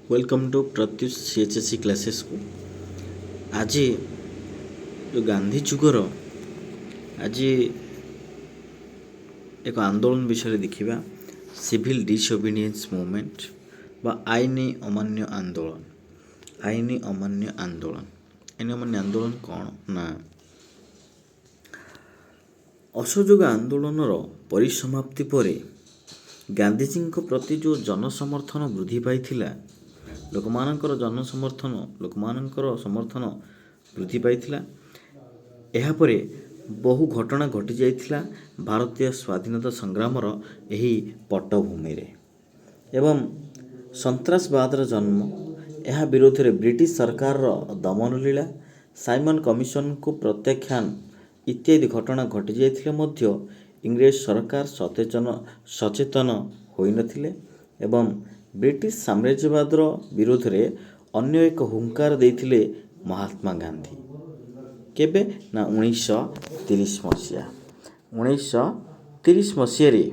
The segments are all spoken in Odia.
वेलकम टू प्रत्युष सीएचएससी क्लासेस को आज जो गांधी जुगर आज एक आंदोलन विषय देखा सिविल डिसओबिडियंस मूवमेंट बा आईनी अमान्य आंदोलन आईनी अमान्य आंदोलन कौन ना असहयोग आंदोलन परिसमाप्ति पर गांधीजी प्रति जो जनसमर्थन वृद्धि पाई लोकमानंकर जनसमर्थन लोकमानंकर समर्थन वृद्धि पाई यापर बहु घटना घटी जाइथिला भारतीय स्वाधीनता संग्रामर यही पट्टभूमि रे एवं सन्त्रासवादर जन्म यह विरोध में ब्रिटिश सरकार दमन लीला साइमन कमिशन को प्रत्याख्यान इत्यादि घटना घटी जाइथिले मध्य इंग्रेज सरकार सचेतन होई नथिले एवं ब्रिटिश साम्राज्यवादर विरोध में अन्य एक हुंकार देथिले महात्मा गांधी केबे ना 1930 मसीहा 1930 मसीह रे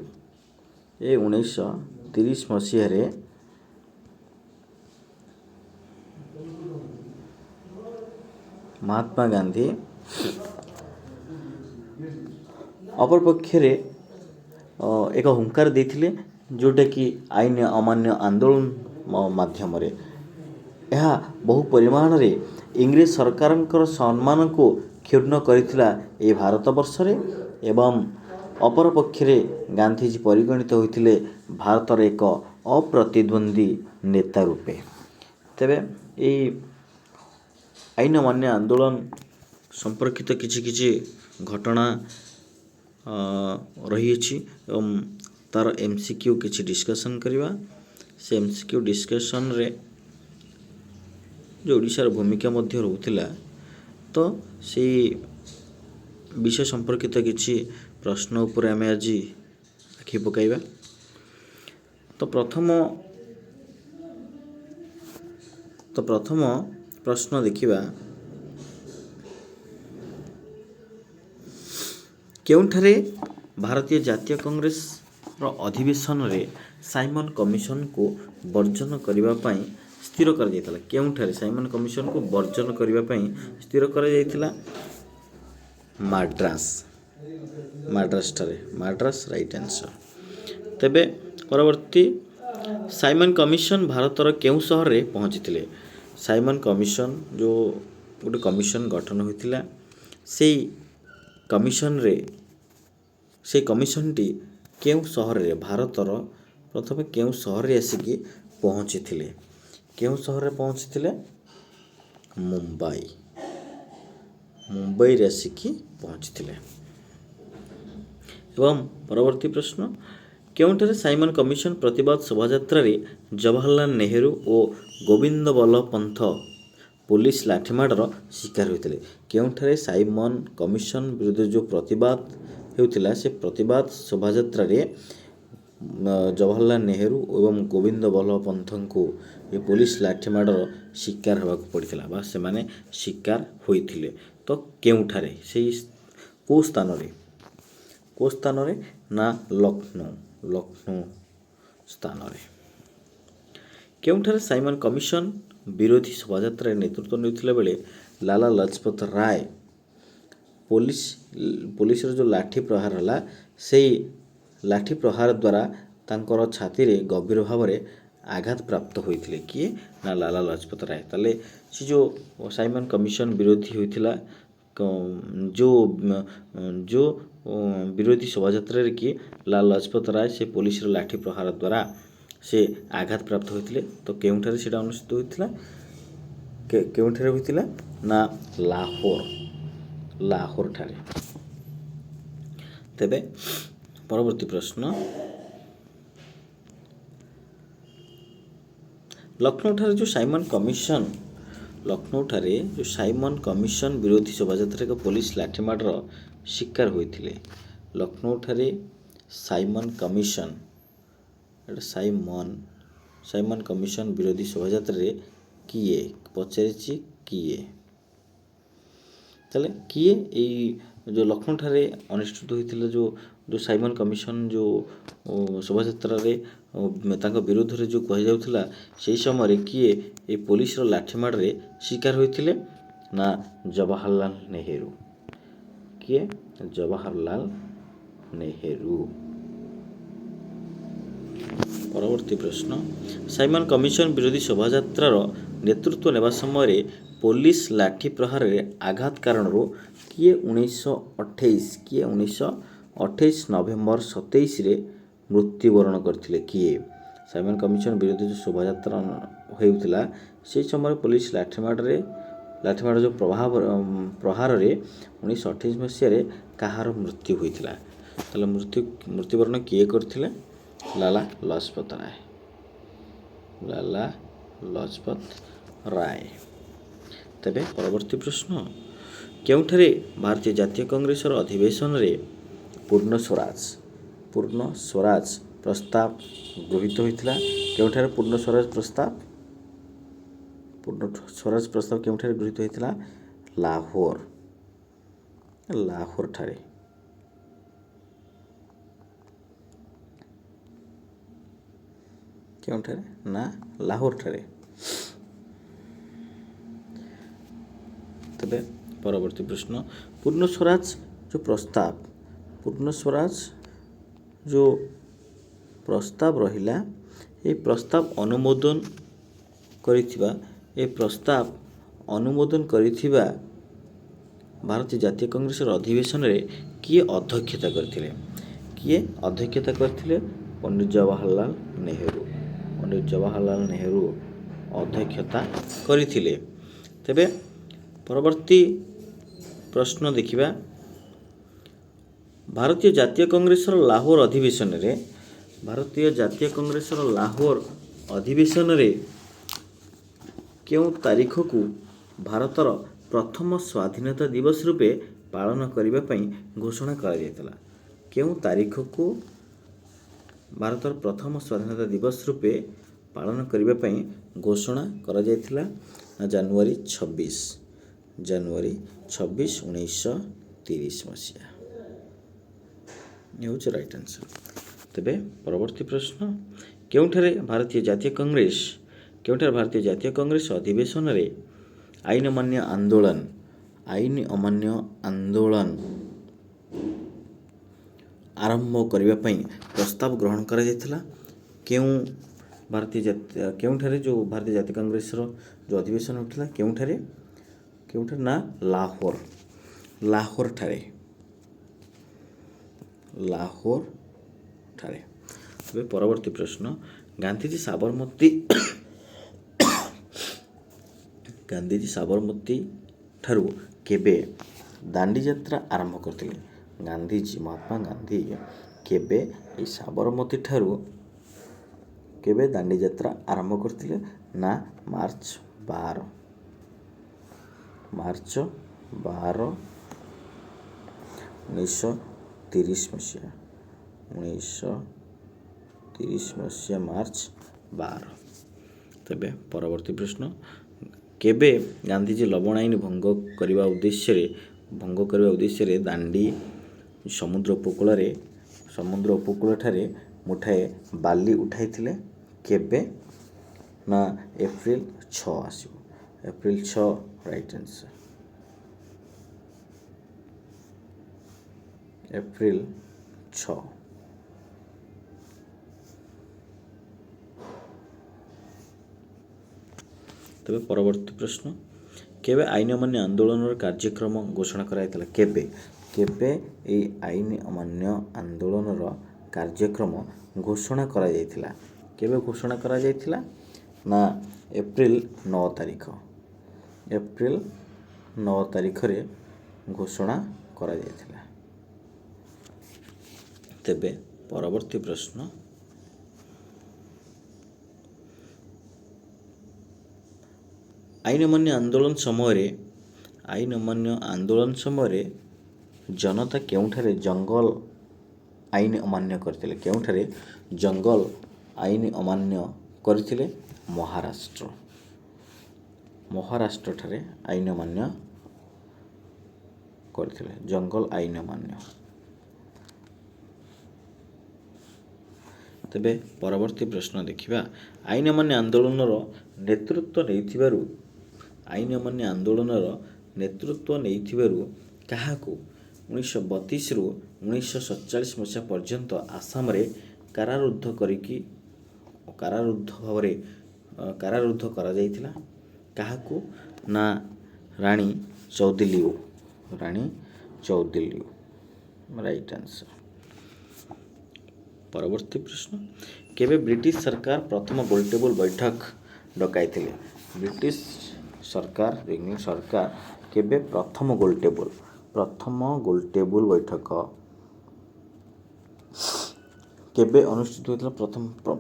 1930 मसीह रे महात्मा गांधी अपरपक्षे एक हुंकार देथिले जोटा कि आईन अमान्य आंदोलन माध्यम यह बहु परिमाण रे इंग्रेज सरकार सम्मान को क्षुण्ण करथिला ए भारत वर्ष रे एवं अपर पक्षरे गांधीजी परिगणित होइथिले भारतर एक अप्रतिद्वंदी नेता रूपे तेबे ए आईन अमान्य आंदोलन संपर्कित किछि घटना रही एवं तार एमसीक्यू किछि डिस्कशन करवा से एमसीक्यू डिस्कशन रे जो ओडिशार भूमिका मध्य रहउथिला तो से विषय संपर्कित किछि प्रश्न उपर आमे आज आखि पकाइबा। तो प्रथम प्रश्न देखिबा केउंठारे भारतीय जातीय कांग्रेस रो अधिवेशन रे साइमन कमिशन को वर्जन करबा पई स्थिर कर जायतला केउंठारे साइमन कमिशन को वर्जन करबा पई स्थिर कर जायतला माड्रास राइट आंसर। तेबे परवर्ती साइमन कमिशन भारतर केउ शहर रे पहुंचीथिले साइमन कमिशन जो गोटे कमिशन गठन होइथिला सेई कमिशन रे से कमिशनटी केउ शहर रे भारतर प्रथम केउ शहर रे आसिकी पहुंचीथिले केउ शहर रे पहुंचीथिले मुंबई रे आसिकी पहुंचीथिले। एवं परवर्ती प्रश्न केउंठारे साइमन कमिशन प्रतिवाद शोभायात्रा रे जवाहरलाल नेहरू और गोविंद बल्लभ पंत पुलिस लाठीमाडर शिकार होते केउंठारे साइमन कमिशन विरुद्ध जो प्रतिवाद होता से प्रतिवाद शोभायात्रा रे जवाहरलाल नेहरू एवं गोविंद बल्लभ पंत को ये पुलिस लाठीमाडर शिकार होगा पड़ता बा से माने शिकार होइथिले। तो केउंठारे से को स्थान रे ना लखनऊ स्थान रे केउंठारे साइमन कमिशन विरोधी शोभायात्रा नेतृत्व नेउथिला बेले लाला लजपत राय पुलिस जो लाठी प्रहार हला से लाठी प्रहार द्वारा तांकर छाती रे गंभीर भाव में आघात प्राप्त होइथिले किए ना लाला लजपत राय ताले से जो साइमन कमिशन विरोधी होइथिला जो विरोधी शोभायात्रा रे कि लाला लजपत राय से पुलिस रो लाठी प्रहार द्वारा से आघात प्राप्त होइथिले। तो केउंठारे सेटा अनुष्ठित होइथिला केउंठारे होइथिला ना लाहोर ठारे। तेबे परवर्ती प्रश्न लखनऊ ठारे जो साइमन कमिशन विरोधी शोभायात्रा पुलिस लाठीमाडर शिकार होइथिले लखनऊ ठारे साइमन कमिशन विरोधी शोभायात्रा रे किए पचारिछि किए ताले किए जो लखनऊ ठारे अनुष्ठित होइथिले जो साइमन कमिशन जो शोभायात्रा रे ତାଙ୍କ ବିରୁଦ୍ଧରେ ଯେଉଁ କୁହାଯାଉଥିଲା ସେହି ସମୟରେ କିଏ ଏ ପୋଲିସର ଲାଠିମାଡ଼ରେ ଶିକାର ହୋଇଥିଲେ? ନା ଜବାହରଲାଲ ନେହେରୁ। କିଏ? ଜବାହରଲାଲ ନେହେରୁ। ପରବର୍ତ୍ତୀ ପ୍ରଶ୍ନ, ସାଇମନ କମିଶନ ବିରୋଧୀ ଶୋଭାଯାତ୍ରାର ନେତୃତ୍ୱ ନେବା ସମୟରେ ପୋଲିସ ଲାଠି ପ୍ରହାରରେ ଆଘାତ କାରଣରୁ କିଏ 1928 ନଭେମ୍ବର 27ରେ ମୃତ୍ୟୁବରଣ କରିଥିଲେ? କିଏ? ସାଇମନ କମିଶନ ବିରୋଧୀ ଯେଉଁ ଶୋଭାଯାତ୍ରା ହେଉଥିଲା ସେହି ସମୟରେ ପୋଲିସ ଲାଠିମାଡ଼ ଯେଉଁ ପ୍ରହାରରେ 1928 ମସିହାରେ କାହାର ମୃତ୍ୟୁ ହୋଇଥିଲା? ତାହେଲେ ମୃତ୍ୟୁବରଣ କିଏ କରିଥିଲେ? ଲାଲା ଲଜପତ ରାୟ। ଲାଲା ଲଜପତ ରାୟ। ତେବେ ପରବର୍ତ୍ତୀ ପ୍ରଶ୍ନ, କେଉଁଠାରେ ଭାରତୀୟ ଜାତୀୟ କଂଗ୍ରେସର ଅଧିବେଶନରେ ପୂର୍ଣ୍ଣ ସ୍ୱରାଜ ପ୍ରସ୍ତାବ ଗୃହୀତ ହୋଇଥିଲା? କେଉଁଠାରେ ପୂର୍ଣ୍ଣ ସ୍ୱରାଜ ପ୍ରସ୍ତାବ କେଉଁଠାରେ ଗୃହୀତ ହୋଇଥିଲା? ଲାହୋରଠାରେ। କେଉଁଠାରେ? ନା ଲାହୋରଠାରେ। ତେବେ ପରବର୍ତ୍ତୀ ପ୍ରଶ୍ନ, ପୂର୍ଣ୍ଣ ସ୍ୱରାଜ ଯେଉଁ ପ୍ରସ୍ତାବ ରହିଲା ଏହି ପ୍ରସ୍ତାବ ଅନୁମୋଦନ କରିଥିବା ଭାରତୀୟ ଜାତୀୟ କଂଗ୍ରେସର ଅଧିବେଶନରେ କିଏ ଅଧ୍ୟକ୍ଷତା କରିଥିଲେ? ପଣ୍ଡିତ ଜବାହରଲାଲ ନେହେରୁ ଅଧ୍ୟକ୍ଷତା କରିଥିଲେ। ତେବେ ପରବର୍ତ୍ତୀ ପ୍ରଶ୍ନ ଦେଖିବା, ଭାରତୀୟ ଜାତୀୟ କଂଗ୍ରେସର ଲାହୋର ଅଧିବେଶନରେ କେଉଁ ତାରିଖକୁ ଭାରତର ପ୍ରଥମ ସ୍ୱାଧୀନତା ଦିବସ ରୂପେ ପାଳନ କରିବା ପାଇଁ ଘୋଷଣା କରାଯାଇଥିଲା? କେଉଁ ତାରିଖକୁ ଭାରତର ପ୍ରଥମ ସ୍ୱାଧୀନତା ଦିବସ ରୂପେ ପାଳନ କରିବା ପାଇଁ ଘୋଷଣା କରାଯାଇଥିଲା? ନା ଜାନୁଆରୀ 26, 1930 ମସିହା ହେଉଛି ରାଇଟ୍ ଆନ୍ସର। ତେବେ ପରବର୍ତ୍ତୀ ପ୍ରଶ୍ନ, କେଉଁଠାରେ ଭାରତୀୟ ଜାତୀୟ କଂଗ୍ରେସ ଅଧିବେଶନରେ ଆଇନ ଅମାନ୍ୟ ଆନ୍ଦୋଳନ ଆରମ୍ଭ କରିବା ପାଇଁ ପ୍ରସ୍ତାବ ଗ୍ରହଣ କରାଯାଇଥିଲା? କେଉଁଠାରେ ଯେଉଁ ଭାରତୀୟ ଜାତୀୟ କଂଗ୍ରେସର ଯେଉଁ ଅଧିବେଶନ ଉଠିଲା କେଉଁଠାରେ? ନା ଲାହୋରଠାରେ। ଏବେ ପରବର୍ତ୍ତୀ ପ୍ରଶ୍ନ, ଗାନ୍ଧିଜୀ ସାବରମତୀ ଠାରୁ କେବେ ଦାଣ୍ଡି ଯାତ୍ରା ଆରମ୍ଭ କରିଥିଲେ? ମହାତ୍ମା ଗାନ୍ଧୀ କେବେ ଏହି ସାବରମତୀ ଠାରୁ ଦାଣ୍ଡି ଯାତ୍ରା ଆରମ୍ଭ କରିଥିଲେ? ନା ମାର୍ଚ୍ଚ 12, 1930 ମସିହା। ମାର୍ଚ୍ଚ 12। ତେବେ ପରବର୍ତ୍ତୀ ପ୍ରଶ୍ନ, କେବେ ଗାନ୍ଧିଜୀ ଲବଣ ଆଇନ ଭଙ୍ଗ କରିବା ଉଦ୍ଦେଶ୍ୟରେ ଦାଣ୍ଡି ସମୁଦ୍ର ଉପକୂଳଠାରେ ମୁଠାଏ ବାଲି ଉଠାଇଥିଲେ? କେବେ? ନା ଏପ୍ରିଲ 6 ଆସିବ। April 6 right answer. ଏପ୍ରିଲ 6। ତେବେ ପରବର୍ତ୍ତୀ ପ୍ରଶ୍ନ, କେବେ ଆଇନ ଅମାନ୍ୟ ଆନ୍ଦୋଳନର କାର୍ଯ୍ୟକ୍ରମ ଘୋଷଣା କରାଯାଇଥିଲା? କେବେ ଏହି ଆଇନ ଅମାନ୍ୟ ଆନ୍ଦୋଳନର କାର୍ଯ୍ୟକ୍ରମ ଘୋଷଣା କରାଯାଇଥିଲା? କେବେ ଘୋଷଣା କରାଯାଇଥିଲା? ନା ଏପ୍ରିଲ 9 ତାରିଖ। ଏପ୍ରିଲ 9 ତାରିଖରେ ଘୋଷଣା କରାଯାଇଥିଲା। ତେବେ ପରବର୍ତ୍ତୀ ପ୍ରଶ୍ନ, ଆଇନ ଅମାନ୍ୟ ଆନ୍ଦୋଳନ ସମୟରେ ଜନତା କେଉଁଠାରେ ଜଙ୍ଗଲ ଆଇନ ଅମାନ୍ୟ କରିଥିଲେ? କେଉଁଠାରେ ଜଙ୍ଗଲ ଆଇନ ଅମାନ୍ୟ କରିଥିଲେ? ମହାରାଷ୍ଟ୍ରଠାରେ ଆଇନ ଅମାନ୍ୟ କରିଥିଲେ, ଜଙ୍ଗଲ ଆଇନ ଅମାନ୍ୟ। ତେବେ ପରବର୍ତ୍ତୀ ପ୍ରଶ୍ନ ଦେଖିବା। ଆଇନ ଅମାନ୍ୟ ଆନ୍ଦୋଳନର ନେତୃତ୍ୱ ନେଇଥିବାରୁ କାହାକୁ 1932ରୁ 1947 ମସିହା ପର୍ଯ୍ୟନ୍ତ ଆସାମରେ କାରାରୁଦ୍ଧ କରାଯାଇଥିଲା? କାହାକୁ? ନା ରାଣୀ ଚୌଧୁଲିଓ। Right answer. ପରବର୍ତ୍ତୀ ପ୍ରଶ୍ନ। କେବେ ବ୍ରିଟିଶ ସରକାର ପ୍ରଥମ ଗୋଲଟେବୁଲ ବୈଠକ ଡକାଇଥିଲେ? ବ୍ରିଟିଶ ସରକାର କେବେ ପ୍ରଥମ ଗୋଲଟେବୁଲ ବୈଠକ କେବେ ଅନୁଷ୍ଠିତ ହୋଇଥିଲା?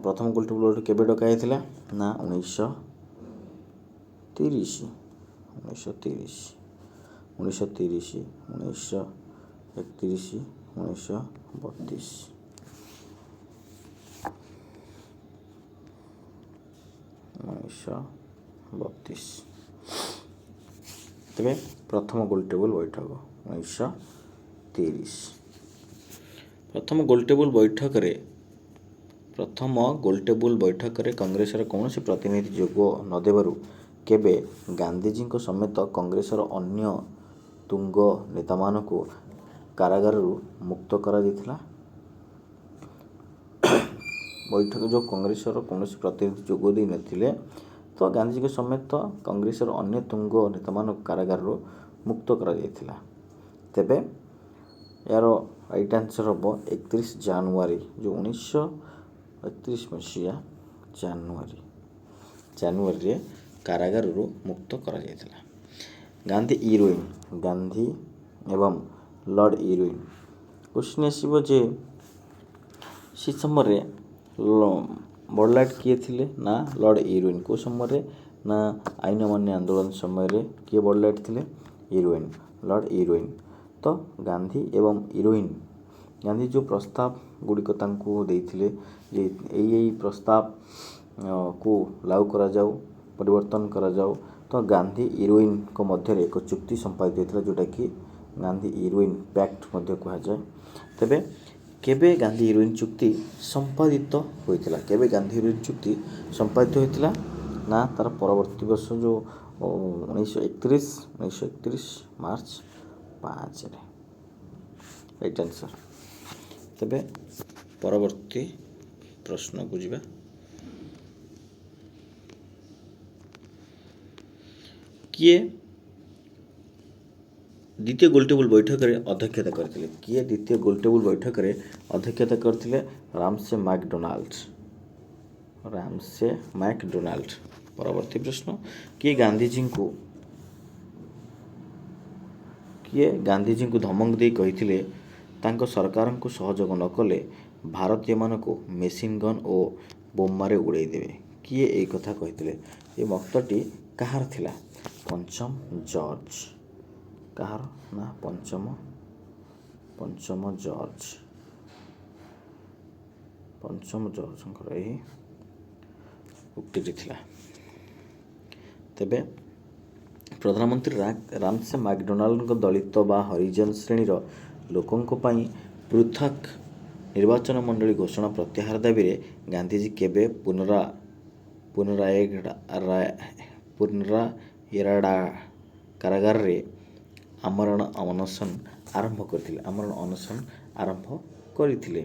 ପ୍ରଥମ ଗୋଲଟେବୁଲ ବୈଠକ କେବେ ଡକାଯାଇଥିଲା? ନା 1930, 1931, 1932, 1932। ତେବେ ପ୍ରଥମ ଗୋଲଟେବୁଲ ବୈଠକ 1930। ପ୍ରଥମ ଗୋଲଟେବୁଲ ବୈଠକରେ କଂଗ୍ରେସର କୌଣସି ପ୍ରତିନିଧି ଯୋଗ ନ ଦେବାରୁ କେବେ ଗାନ୍ଧିଜୀଙ୍କ ସମେତ କଂଗ୍ରେସର ଅନ୍ୟ ତୁଙ୍ଗ ନେତାମାନଙ୍କୁ କାରାଗାରରୁ ମୁକ୍ତ କରାଯାଇଥିଲା? ବୈଠକ ଯେଉଁ କଂଗ୍ରେସର କୌଣସି ପ୍ରତିନିଧି ଯୋଗ ଦେଇନଥିଲେ, ତ ଗାନ୍ଧିଜୀଙ୍କ ସମେତ କଂଗ୍ରେସର ଅନ୍ୟ ତୁଙ୍ଗ ନେତାମାନଙ୍କୁ କାରାଗାରରୁ ମୁକ୍ତ କରାଯାଇଥିଲା। ତେବେ ଏହାର ରାଇଟ୍ ଆନ୍ସର ହେବ 31 ଜାନୁଆରୀ, ଯେଉଁ 1931 ମସିହା ଜାନୁଆରୀରେ କାରାଗାରରୁ ମୁକ୍ତ କରାଯାଇଥିଲା। ଗାନ୍ଧୀ ଏବଂ ଲର୍ଡ଼ ଇରୱିନ୍। କ୍ୱେଶ୍ଚିନ୍ ଆସିବ ଯେ ସେ ସମୟରେ ବଡ଼ଲାଟ କିଏ ଥିଲେ? ନା ଲର୍ଡ଼ ଇରୱିନ୍। କେଉଁ ସମୟରେ? ନା ଆଇନ ଅମାନ୍ୟ ଆନ୍ଦୋଳନ ସମୟରେ କିଏ ବଡ଼ଲାଟ ଥିଲେ? Lord Irwin. ତ ଗାନ୍ଧୀ ଏବଂ ଇରୱିନ୍, ଗାନ୍ଧୀ ଯେଉଁ ପ୍ରସ୍ତାବ ଗୁଡ଼ିକ ତାଙ୍କୁ ଦେଇଥିଲେ ଯେ ଏଇ ପ୍ରସ୍ତାବ କୁ ଲାଗୁ କରାଯାଉ, ପରିବର୍ତ୍ତନ କରାଯାଉ, ତ ଗାନ୍ଧୀ ଇରୱିନ୍ଙ୍କ ମଧ୍ୟରେ ଏକ ଚୁକ୍ତି ସମ୍ପାଦିତ ହୋଇଥିଲା, ଯେଉଁଟାକି ଗାନ୍ଧୀ ଇରୱିନ୍ ପ୍ୟାକ୍ଟ ମଧ୍ୟ କୁହାଯାଏ। ତେବେ କେବେ ଗାନ୍ଧୀ ଇରୱିନ୍ ଚୁକ୍ତି ସମ୍ପାଦିତ ହୋଇଥିଲା? ନା ତାର ପରବର୍ତ୍ତୀ ବର୍ଷ, ଯେଉଁ 1931 ମାର୍ଚ୍ଚ 5ରେ। Right answer. ତେବେ ପରବର୍ତ୍ତୀ ପ୍ରଶ୍ନକୁ ଯିବା। କିଏ ଦ୍ୱିତୀୟ ଗୋଲଟେବୁଲ ବୈଠକରେ ଅଧ୍ୟକ୍ଷତା କରିଥିଲେ? Ramsay McDonald. ପରବର୍ତ୍ତୀ ପ୍ରଶ୍ନ। କିଏ ଗାନ୍ଧିଜୀଙ୍କୁ ଧମକ ଦେଇ କହିଥିଲେ ତାଙ୍କ ସରକାରଙ୍କୁ ସହଯୋଗ ନ କଲେ ଭାରତୀୟମାନଙ୍କୁ ମେସିନ୍ ଗନ୍ ଓ ବୋମାରେ ଉଡ଼ାଇ ଦେବେ? କିଏ ଏହି କଥା କହିଥିଲେ? ଏ ମନ୍ତଟି କାହାର ଥିଲା? ପଞ୍ଚମ ଜର୍ଜ। କାହାର? ନା ପଞ୍ଚମ ଜର୍ଜଙ୍କର ଏହି ଉକ୍ତିଟି ଥିଲା। ତେବେ ପ୍ରଧାନମନ୍ତ୍ରୀ ରାମସେ ମ୍ୟାକଡୋନାଲ୍ଡଙ୍କ ଦଳିତ ବା ହରିଜନ ଶ୍ରେଣୀର ଲୋକଙ୍କ ପାଇଁ ପୃଥକ୍ ନିର୍ବାଚନ ମଣ୍ଡଳୀ ଘୋଷଣା ପ୍ରତ୍ୟାହାର ଦାବିରେ ଗାନ୍ଧିଜୀ କେବେ ପୁନରାୟେରାଡା କାରାଗାରରେ ଆମରଣ ଅନଶନ ଆରମ୍ଭ କରିଥିଲେ?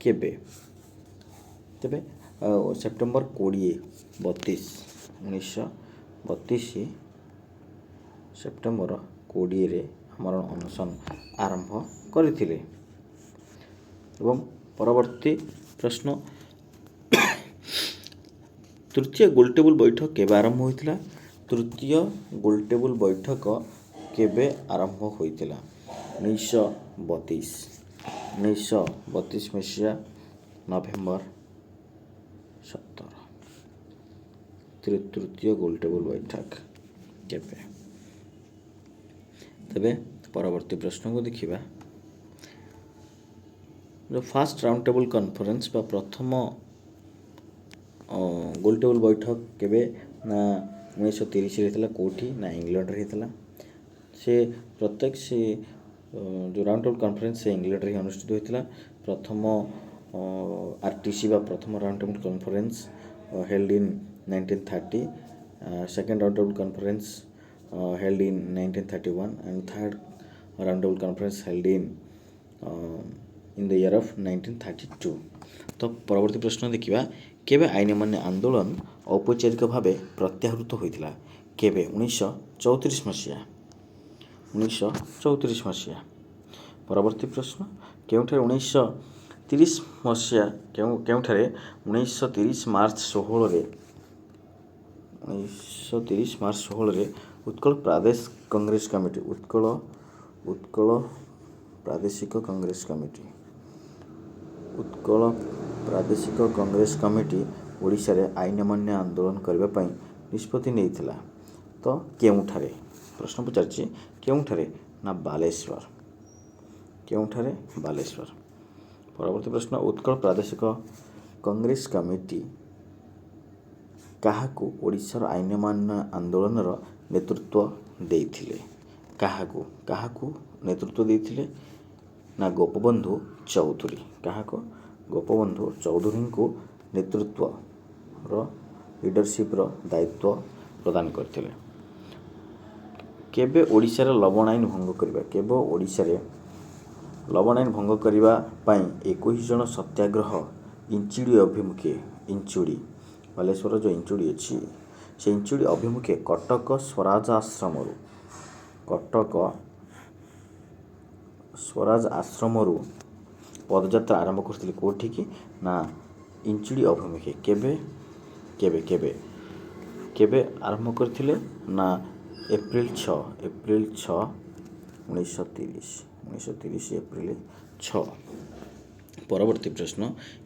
କେବେ? ତେବେ ସେପ୍ଟେମ୍ବର 1932 ସେପ୍ଟେମ୍ବର 20ରେ ଆମରଣ ଅନଶନ ଆରମ୍ଭ କରିଥିଲେ। ଏବଂ ପରବର୍ତ୍ତୀ ପ୍ରଶ୍ନ। ତୃତୀୟ ଗୋଲଟେବୁଲ ବୈଠକ କେବେ ଆରମ୍ଭ ହୋଇଥିଲା? ତୃତୀୟ ଗୋଲଟେବୁଲ ବୈଠକ କେବେ ଆରମ୍ଭ ହୋଇଥିଲା? 1932 ମସିହା ନଭେମ୍ବର 17। ତୃତୀୟ ଗୋଲଟେବୁଲ ବୈଠକ କେବେ? ତେବେ ପରବର୍ତ୍ତୀ ପ୍ରଶ୍ନକୁ ଦେଖିବା। ଯେଉଁ ଫାର୍ଷ୍ଟ ରାଉଣ୍ଡ ଟେବୁଲ କନଫରେନ୍ସ ବା ପ୍ରଥମ ଗୋଲଟେବୁଲ ବୈଠକ କେବେ? ନା 1930ରେ ହେଇଥିଲା। କେଉଁଠି? ନା ଇଂଲଣ୍ଡରେ ହେଇଥିଲା। ଯେଉଁ ରାଉଣ୍ଡ ଟେବୁଲ କନଫରେନ୍ସ ସେ ଇଂଲଣ୍ଡରେ ହିଁ ଅନୁଷ୍ଠିତ ହୋଇଥିଲା। ପ୍ରଥମ RTC বা প্রথম round table conference held in 1930, second round table conference held in 1931 and third round table conference held in the year of 1932। ତ ପରବର୍ତ୍ତୀ ପ୍ରଶ୍ନ ଦେଖିବା, କେବେ ଆଇନମାନ୍ୟ ଆନ୍ଦୋଳନ ଔପଚାରିକ ଭାବେ ପ୍ରତ୍ୟାହୃତ ହୋଇଥିଲା? କେବେ? 1934 ମସିହା। 1934 ମସିହା। ପରବର୍ତ୍ତୀ ପ୍ରଶ୍ନ, କେଉଁଠାରେ 1930 ମସିହା କେଉଁଠାରେ 1930 ମାର୍ଚ୍ଚ 16ରେ ଉତ୍କଳ ପ୍ରାଦେଶ କଂଗ୍ରେସ କମିଟି ଉତ୍କଳ ପ୍ରାଦେଶିକ କଂଗ୍ରେସ କମିଟି ଓଡ଼ିଶାରେ ଆଇନ ଅମାନ୍ୟ ଆନ୍ଦୋଳନ କରିବା ପାଇଁ ନିଷ୍ପତ୍ତି ନେଇଥିଲା? ତ କେଉଁଠାରେ? ପ୍ରଶ୍ନ ପଚାରିଛି କେଉଁଠାରେ? ନା ବାଲେଶ୍ୱର। କେଉଁଠାରେ? ବାଲେଶ୍ୱର। ପରବର୍ତ୍ତୀ ପ୍ରଶ୍ନ, ଉତ୍କଳ ପ୍ରାଦେଶିକ କଂଗ୍ରେସ କମିଟି କାହାକୁ ଓଡ଼ିଶାର ଆଇନ ଅମାନ୍ୟ ଆନ୍ଦୋଳନର ନେତୃତ୍ୱ ଦେଇଥିଲେ? କାହାକୁ ନେତୃତ୍ୱ ଦେଇଥିଲେ? ନା ଗୋପବନ୍ଧୁ ଚୌଧୁରୀ। କାହାକୁ? ଗୋପବନ୍ଧୁ ଚୌଧୁରୀଙ୍କୁ ଲିଡରସିପ୍ର ଦାୟିତ୍ୱ ପ୍ରଦାନ କରିଥିଲେ। କେବେ ଓଡ଼ିଶାରେ ଲବଣ ଆଇନ ଭଙ୍ଗ କରିବା? କେବେ ଓଡ଼ିଶାରେ ଲବଣ ଆଇନ ଭଙ୍ଗ କରିବା ପାଇଁ 21 ଜଣ ସତ୍ୟାଗ୍ରହ ଇଞ୍ଚୁଡ଼ି ଅଭିମୁଖେ ବାଲେଶ୍ୱରର ଯେଉଁ ଇଞ୍ଚୁଡ଼ି ଅଛି ସେ ଇଞ୍ଚୁଡ଼ି ଅଭିମୁଖେ କଟକ ସ୍ୱରାଜ ଆଶ୍ରମରୁ ପଦଯାତ୍ରା ଆରମ୍ଭ କରିଥିଲେ। କେଉଁଠିକି? ନା ଇଞ୍ଚୁଡ଼ି ଅଭିମୁଖେ। କେବେ ଆରମ୍ଭ କରିଥିଲେ? ନା ଏପ୍ରିଲ 6 1930 ଏପ୍ରିଲ 6। ପରବର୍ତ୍ତୀ ପ୍ରଶ୍ନ,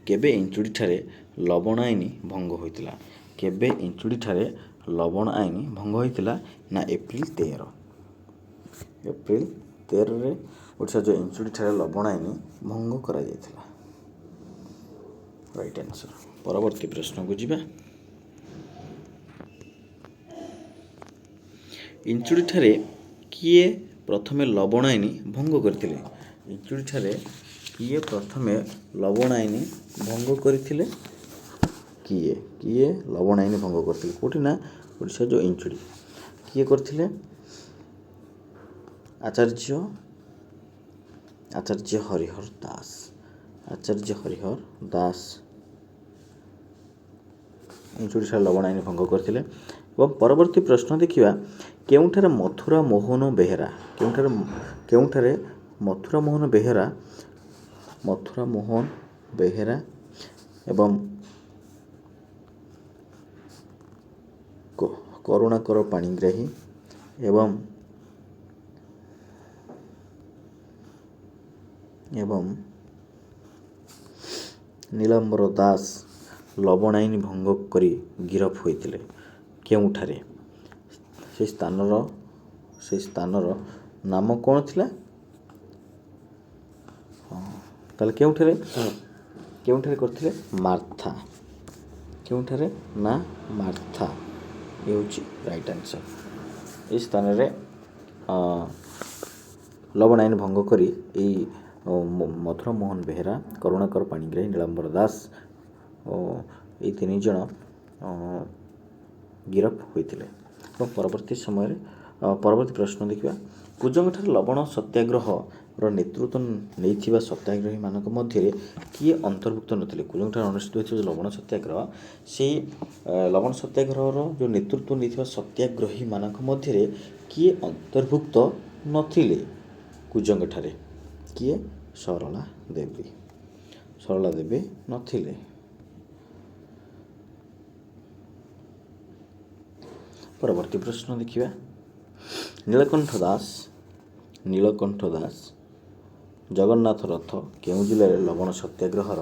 କେବେ ଇଞ୍ଚୁଡ଼ିଠାରେ ଲବଣ ଆଇନ ଭଙ୍ଗ ହୋଇଥିଲା? କେବେ ଇଞ୍ଚୁଡ଼ିଠାରେ ଲବଣ ଆଇନ ଭଙ୍ଗ ହୋଇଥିଲା? ନା ଏପ୍ରିଲ 13ରେ ଓଡ଼ିଶା ଯେଉଁ ଇଞ୍ଚୁଡ଼ିଠାରେ ଲବଣ ଆଇନ ଭଙ୍ଗ କରାଯାଇଥିଲା। Right answer. ପରବର୍ତ୍ତୀ ପ୍ରଶ୍ନକୁ ଯିବା, ଇଞ୍ଚୁଡ଼ିଠାରେ କିଏ ପ୍ରଥମେ ଲବଣ ଆଇନ ଭଙ୍ଗ କରିଥିଲେ? ଇଞ୍ଚୁଡ଼ିଠାରେ କିଏ ପ୍ରଥମେ ଲବଣ ଆଇନ ଭଙ୍ଗ କରିଥିଲେ? କିଏ ଲବଣ ଆଇନ ଭଙ୍ଗ କରିଥିଲେ? କେଉଁଠି? ନା ଓଡ଼ିଶା ଯେଉଁ ଇଞ୍ଚୁଡ଼ି। କିଏ କରିଥିଲେ? ଆଚାର୍ଯ୍ୟ ହରିହର ଦାସ ଇଞ୍ଚୁଡ଼ିଠାରେ ଲବଣ ଆଇନ ଭଙ୍ଗ କରିଥିଲେ। ଏବଂ ପରବର୍ତ୍ତୀ ପ୍ରଶ୍ନ ଦେଖିବା, କେଉଁଠାରେ ମଥୁରା ମୋହନ ବେହେରା ଏବଂ କରୁଣାକର ପାଣିଗ୍ରାହୀ ଏବଂ ନୀଳାମ୍ବର ଦାସ ଲବଣ ଆଇନ ଭଙ୍ଗ କରି ଗିରଫ ହୋଇଥିଲେ? କେଉଁଠାରେ? ସେ ସ୍ଥାନର ନାମ କ'ଣ ଥିଲା? ତାହେଲେ କେଉଁଠାରେ କରିଥିଲେ? ମାର୍ଥା। କେଉଁଠାରେ? ନା ମାର୍ଥା। ଏ ହେଉଛି ରାଇଟ୍ ଆନ୍ସର। ଏହି ସ୍ଥାନରେ ଲବଣ ଆଇନ ଭଙ୍ଗ କରି ଏଇ ମଥୁରା ମୋହନ ବେହେରା, କରୁଣାକର ପାଣିଗ୍ରାହୀ, ନୀଳାମ୍ବର ଦାସ ଏଇ 3 ଜଣ ଗିରଫ ହୋଇଥିଲେ। ଏବଂ ପରବର୍ତ୍ତୀ ପ୍ରଶ୍ନ ଦେଖିବା, କୁଜଙ୍ଗଠାରେ ଲବଣ ସତ୍ୟାଗ୍ରହର ନେତୃତ୍ୱ ନେଇଥିବା ସତ୍ୟାଗ୍ରହୀମାନଙ୍କ ମଧ୍ୟରେ କିଏ ଅନ୍ତର୍ଭୁକ୍ତ ନଥିଲେ? କୁଜଙ୍ଗଠାରେ ଅନୁଷ୍ଠିତ ହୋଇଥିବା ଯେଉଁ ଲବଣ ସତ୍ୟାଗ୍ରହ, ସେଇ ଲବଣ ସତ୍ୟାଗ୍ରହର ଯେଉଁ ନେତୃତ୍ୱ ନେଇଥିବା ସତ୍ୟାଗ୍ରହୀମାନଙ୍କ ମଧ୍ୟରେ କିଏ ଅନ୍ତର୍ଭୁକ୍ତ ନଥିଲେ? କୁଜଙ୍ଗଠାରେ କିଏ? ସରଳା ଦେବୀ ନଥିଲେ। ପରବର୍ତ୍ତୀ ପ୍ରଶ୍ନ ଦେଖିବା, ନୀଳକଣ୍ଠ ଦାସ ଜଗନ୍ନାଥ ରଥ କେଉଁ ଜିଲ୍ଲାରେ ଲବଣ ସତ୍ୟାଗ୍ରହର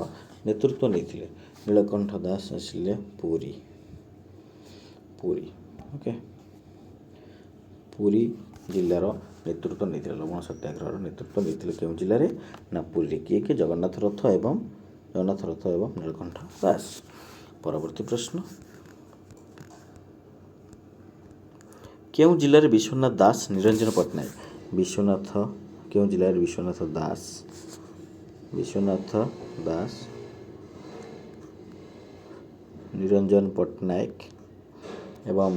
ନେତୃତ୍ୱ ନେଇଥିଲେ? ନୀଳକଣ୍ଠ ଦାସ ଆସିଲେ ପୁରୀ। ଓକେ, ପୁରୀ ଜିଲ୍ଲାର ନେତୃତ୍ୱ ନେଇଥିଲେ। ଲବଣ ସତ୍ୟାଗ୍ରହର ନେତୃତ୍ୱ ନେଇଥିଲେ କେଉଁ ଜିଲ୍ଲାରେ? ନା ପୁରୀରେ। କିଏ? ଜଗନ୍ନାଥ ରଥ ଏବଂ ନୀଳକଣ୍ଠ ଦାସ। ପରବର୍ତ୍ତୀ ପ୍ରଶ୍ନ, କେଉଁ ଜିଲ୍ଲାରେ ବିଶ୍ୱନାଥ ଦାସ ନିରଞ୍ଜନ ପଟ୍ଟନାୟକ? କେଉଁ ଜିଲ୍ଲାରେ ବିଶ୍ୱନାଥ ଦାସ ନିରଞ୍ଜନ ପଟ୍ଟନାୟକ ଏବଂ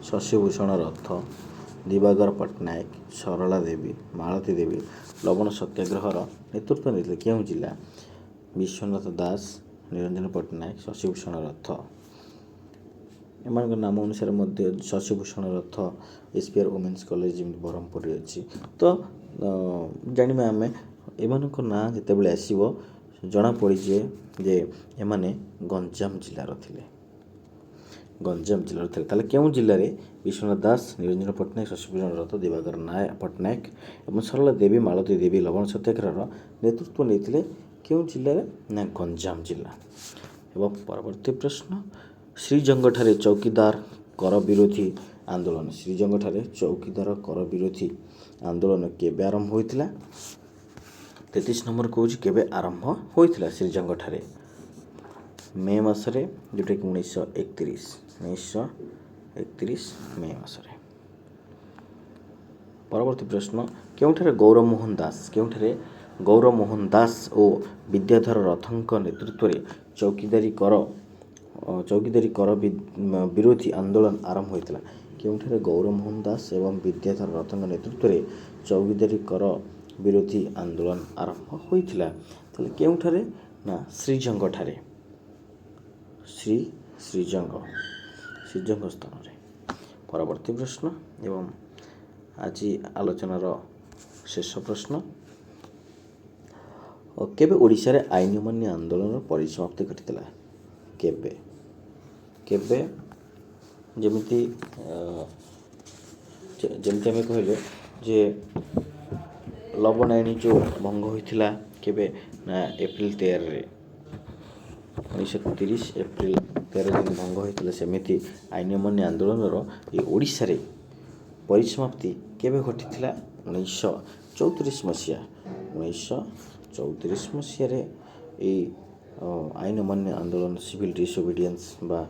ଶଶିଭୂଷଣ ରଥ, ଦିବାକର ପଟ୍ଟନାୟକ, ସରଳା ଦେବୀ, ମାଳତୀ ଦେବୀ ଲବଣ ସତ୍ୟାଗ୍ରହର ନେତୃତ୍ୱ ନେଇଥିଲେ କେଉଁ ଜିଲ୍ଲା? ବିଶ୍ୱନାଥ ଦାସ, ନିରଞ୍ଜନ ପଟ୍ଟନାୟକ, ଶଶିଭୂଷଣ ରଥ। ଏମାନଙ୍କ ନାମ ଅନୁସାରେ ମଧ୍ୟ ଶଶିଭୂଷଣ ରଥ ଏସ୍ପିଆର୍ ଓମେନ୍ସ କଲେଜ ଯେମିତି ବ୍ରହ୍ମପୁରରେ ଅଛି। ତ ଜାଣିବା ଆମେ ଏମାନଙ୍କ ନାଁ ଯେତେବେଳେ ଆସିବ ଜଣାପଡ଼ିଯିବ ଯେ ଏମାନେ ଗଞ୍ଜାମ ଜିଲ୍ଲାର ଥିଲେ। ଗଞ୍ଜାମ ଜିଲ୍ଲାର ଥିଲେ। ତାହେଲେ କେଉଁ ଜିଲ୍ଲାରେ ବିଶ୍ୱନାଥ ଦାସ, ନିରଞ୍ଜନ ପଟ୍ଟନାୟକ, ଶଶିଭୂଷଣ ରଥ, ଦିବାକର ପଟ୍ଟନାୟକ ଏବଂ ସରଳା ଦେବୀ, ମାଳତୀ ଦେବୀ ଲବଣ ସତ୍ୟାଗ୍ରହର ନେତୃତ୍ୱ ନେଇଥିଲେ କେଉଁ ଜିଲ୍ଲାରେ? ନା ଗଞ୍ଜାମ ଜିଲ୍ଲା। ଏବଂ ପରବର୍ତ୍ତୀ ପ୍ରଶ୍ନ, ଶ୍ରୀଜଙ୍ଗଠାରେ ଚୌକିଦାର କର ବିରୋଧୀ ଆନ୍ଦୋଳନ, ଶ୍ରୀଜଙ୍ଗଠାରେ ଚୌକିଦାର କର ବିରୋଧୀ ଆନ୍ଦୋଳନ କେବେ ଆରମ୍ଭ ହୋଇଥିଲା? 33 ନମ୍ବର କହୁଛି କେବେ ଆରମ୍ଭ ହୋଇଥିଲା ଶ୍ରୀଜଙ୍ଗଠାରେ? ମେ ମାସରେ, ଯେଉଁଟାକି 1931 ମେ ମାସରେ। ପରବର୍ତ୍ତୀ ପ୍ରଶ୍ନ, କେଉଁଠାରେ ଗୌରମୋହନ ଦାସ ଓ ବିଦ୍ୟାଧର ରଥଙ୍କ ନେତୃତ୍ୱରେ ଚୌକିଦାରୀ କର ବିରୋଧୀ ଆନ୍ଦୋଳନ ଆରମ୍ଭ ହୋଇଥିଲା? କେଉଁଠାରେ ଗୌରମୋହନ ଦାସ ଏବଂ ବିଦ୍ୟାଧର ରଥଙ୍କ ନେତୃତ୍ୱରେ ଚୌକିଦାରୀ କର ବିରୋଧୀ ଆନ୍ଦୋଳନ ଆରମ୍ଭ ହୋଇଥିଲା? ତାହେଲେ କେଉଁଠାରେ? ନା ଶ୍ରୀଜଙ୍ଗଠାରେ। ଶ୍ରୀଜଙ୍ଗ ସ୍ଥାନରେ। ପରବର୍ତ୍ତୀ ପ୍ରଶ୍ନ ଏବଂ ଆଜି ଆଲୋଚନାର ଶେଷ ପ୍ରଶ୍ନ, କେବେ ଓଡ଼ିଶାରେ ଆଇନ ଅମାନ୍ୟ ଆନ୍ଦୋଳନର ପରିସମାପ୍ତି ଘଟିଥିଲା? କେବେ? ଯେମିତି ଆମେ କହିଲେ ଯେ ଲବଣ ଆଇନ ଯେଉଁ ଭଙ୍ଗ ହୋଇଥିଲା କେବେ? ନା ଏପ୍ରିଲ 13ରେ, 1930 ଏପ୍ରିଲ 13 ଦିନ ଭଙ୍ଗ ହୋଇଥିଲା। ସେମିତି ଆଇନ ଅମାନ୍ୟ ଆନ୍ଦୋଳନର ଏ ଓଡ଼ିଶାରେ ପରିସମାପ୍ତି କେବେ ଘଟିଥିଲା? 1934 ମସିହା। 1934 ମସିହାରେ ଏଇ ଆଇନ ଅମାନ୍ୟ ଆନ୍ଦୋଳନ ସିଭିଲ୍ ଡିସୋବିଡ଼ିଏନ୍ସ ବା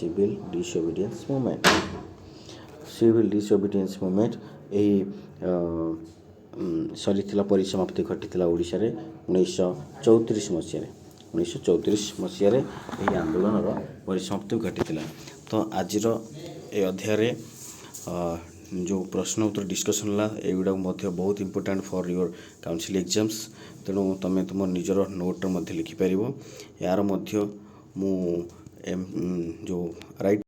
ସିଭିଲ୍ ଡିସୋବିଡ଼ିଏନ୍ସ ମୁଭମେଣ୍ଟ ଏହି ସରିଥିଲା, ପରିସମାପ୍ତି ଘଟିଥିଲା ଓଡ଼ିଶାରେ 1934 ମସିହାରେ। 1934 ମସିହାରେ ଏହି ଆନ୍ଦୋଳନର ପରିସମାପ୍ତି ଘଟିଥିଲା। ତ ଆଜିର ଏ ଅଧ୍ୟାୟରେ ଯେଉଁ ପ୍ରଶ୍ନ ଉତ୍ତର ଡିସ୍କସନ୍ ହେଲା ଏଗୁଡ଼ାକ ମଧ୍ୟ ବହୁତ important for your council exams. ତେଣୁ ତୁମେ ତୁମ ନିଜର ନୋଟ୍ରେ ମଧ୍ୟ ଲେଖିପାରିବ। ଏହାର ମଧ୍ୟ ମୁଁ ଯେଉଁ ରାଇଟ୍